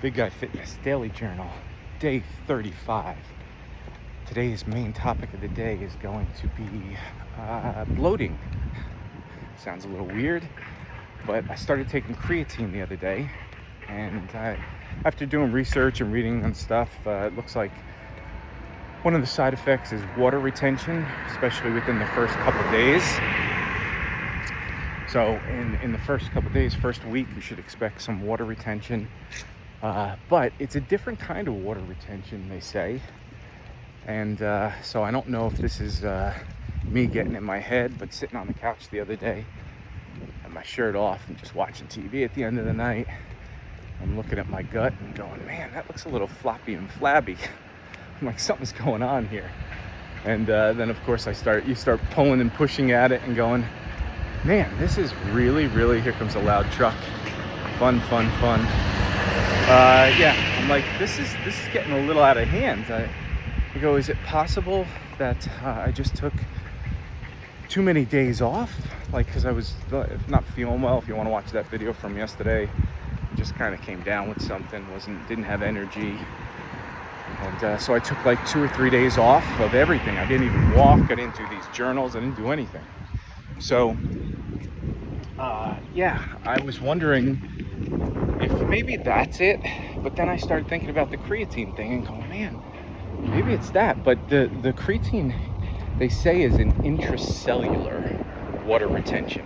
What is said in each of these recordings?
Big Guy Fitness Daily Journal, day 35. Today's main topic of the day is going to be bloating. Sounds a little weird, but I started taking creatine the other day, and after doing research and reading on stuff, it looks like one of the side effects is water retention, especially within the first couple of days. So in the first couple of days, first week, you should expect some water retention. But it's a different kind of water retention, they say. And so I don't know if this is me getting in my head, but sitting on the couch the other day, had my shirt off and just watching TV at the end of the night, I'm looking at my gut and going, man, that looks a little floppy and flabby. I'm like, something's going on here. And then of course you start pulling and pushing at it and going, man, this is really, here comes a loud truck. Fun. I'm like, this is getting a little out of hand. I go, is it possible that I just took too many days off? Like, because I was not feeling well. If you want to watch that video from yesterday, just kind of came down with something, didn't have energy. And so I took like 2 or 3 days off of everything. I didn't even walk. I didn't do these journals. I didn't do anything. So, I was wondering if maybe that's it. But then I started thinking about the creatine thing and going, man, maybe it's that. But the creatine, they say, is an intracellular water retention,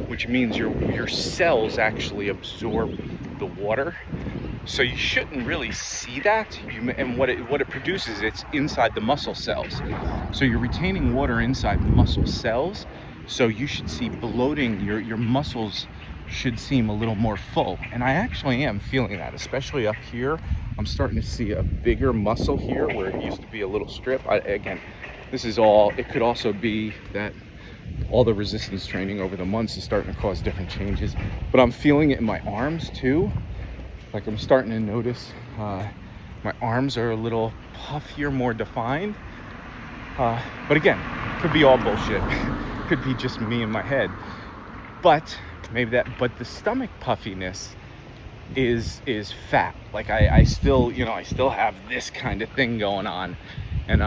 which means your cells actually absorb the water. So you shouldn't really see that. And what it produces, it's inside the muscle cells. So you're retaining water inside the muscle cells. So you should see bloating. Your muscles should seem a little more full. And I actually am feeling that, especially up here. I'm starting to see a bigger muscle here where it used to be a little strip. It could also be that all the resistance training over the months is starting to cause different changes. But I'm feeling it in my arms too. Like, I'm starting to notice my arms are a little puffier, more defined. But again, could be all bullshit. Could be just me in my head. But the stomach puffiness is fat. Like, I still have this kind of thing going on. And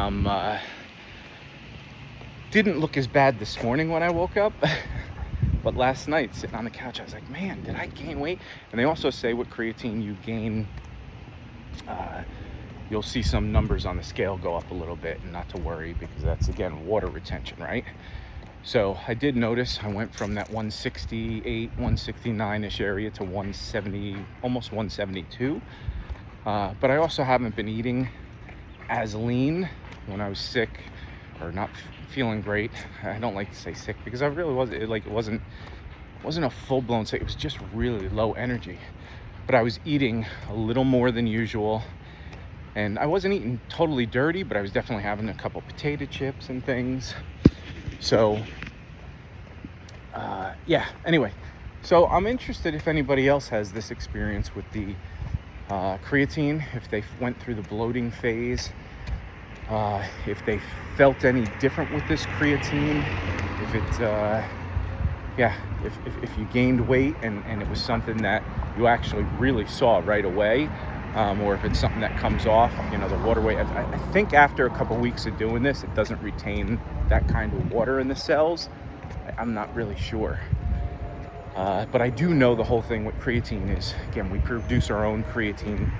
didn't look as bad this morning when I woke up. But last night, sitting on the couch, I was like, man, did I gain weight? And they also say with creatine, you gain, you'll see some numbers on the scale go up a little bit, and not to worry, because that's, again, water retention, right? So I did notice I went from that 168, 169-ish area to 170, almost 172. But I also haven't been eating as lean when I was sick or not feeling great. I don't like to say sick because I really it wasn't a full-blown sick. It was just really low energy. But I was eating a little more than usual. And I wasn't eating totally dirty, but I was definitely having a couple potato chips and things. So, anyway. So I'm interested if anybody else has this experience with the creatine, if they went through the bloating phase, if they felt any different with this creatine, if you gained weight and it was something that you actually really saw right away, or if it's something that comes off, the waterway. I think after a couple weeks of doing this, it doesn't retain that kind of water in the cells. I'm not really sure. But I do know the whole thing with creatine is, again, we produce our own creatine,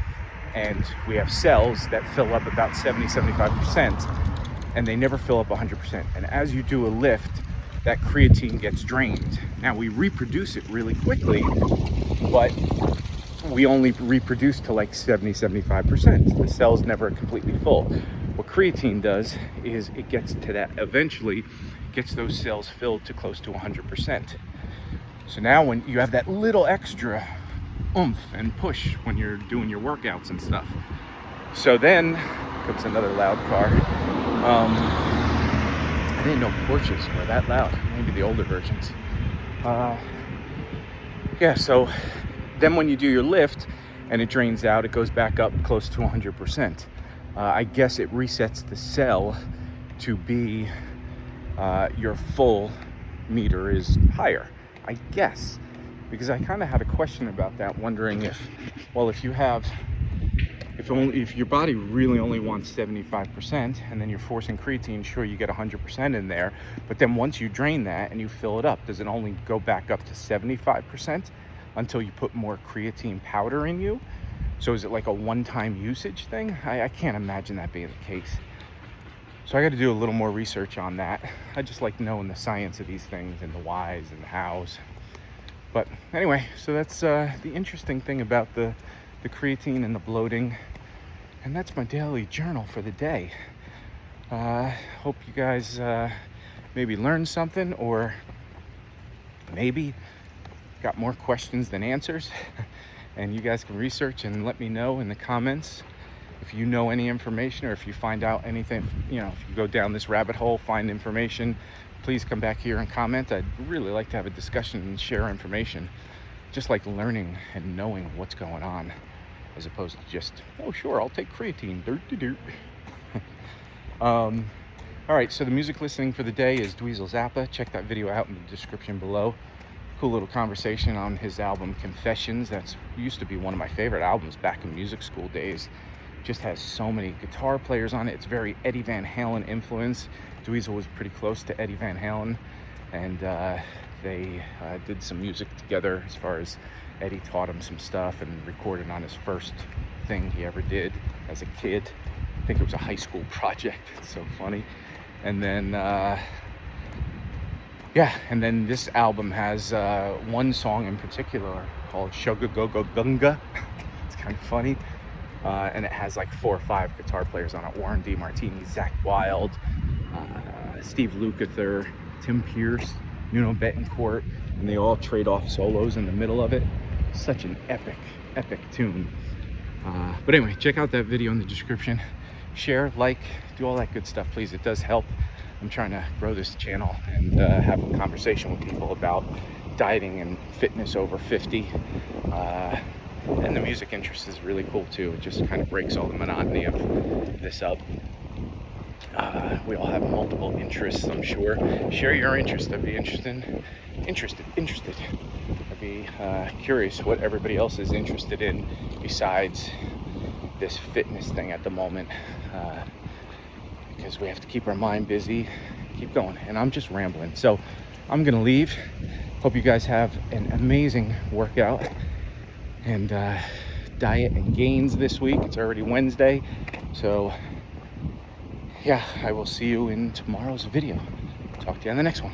and we have cells that fill up about 70-75%, and they never fill up 100%. And as you do a lift, that creatine gets drained. Now, we reproduce it really quickly, but we only reproduce to like 70-75%. The cell's never completely full. What creatine does is it gets to that, eventually gets those cells filled to close to 100%. So now when you have that little extra oomph and push when you're doing your workouts and stuff. So then comes another loud car. I didn't know Porsches were that loud. Maybe the older versions. So then when you do your lift and it drains out, it goes back up close to 100%. I guess it resets the cell to be your full meter is higher, I guess. because I kind of had a question about that, wondering if, well, if your body really only wants 75% and then you're forcing creatine, sure, you get 100% in there, but then once you drain that and you fill it up, does it only go back up to 75% until you put more creatine powder in you? So is it like a one-time usage thing? I can't imagine that being the case. So I got to do a little more research on that. I just like knowing the science of these things and the whys and the hows. But anyway, so that's the interesting thing about the creatine and the bloating. And that's my daily journal for the day. Hope you guys maybe learned something, or maybe got more questions than answers. And you guys can research and let me know in the comments if you know any information, or if you find out anything, you know, if you go down this rabbit hole, find information, please come back here and comment. I'd really like to have a discussion and share information. Just like learning and knowing what's going on, as opposed to just, oh sure, I'll take creatine, dirt. All right, so the music listening for the day is Dweezil Zappa. Check that video out in the description below. Cool little conversation on his album Confessions. That's used to be one of my favorite albums back in music school days. Just has so many guitar players on it. It's very Eddie Van Halen influence. Dweezil was pretty close to Eddie Van Halen, and they did some music together, as far as Eddie taught him some stuff and recorded on his first thing he ever did as a kid. I think it was a high school project. It's so funny. And then and then this album has one song in particular called Sugar Go Go Gunga. It's kind of funny. And it has like 4 or 5 guitar players on it. Warren D. Martini, Zach Wilde, Steve Lukather, Tim Pierce, Nuno Betancourt, and they all trade off solos in the middle of it. Such an epic tune. But anyway, check out that video in the description. Share, like, do all that good stuff, please. It does help. I'm trying to grow this channel and have a conversation with people about dieting and fitness over 50. And the music interest is really cool too. It just kind of breaks all the monotony of this up. We all have multiple interests, I'm sure. Share your interest. I'd be interested. I'd be curious what everybody else is interested in besides this fitness thing at the moment. Because we have to keep our mind busy, keep going. And I'm just rambling. So I'm gonna leave. Hope you guys have an amazing workout and diet and gains this week. It's already Wednesday. So yeah, I will see you in tomorrow's video. Talk to you on the next one.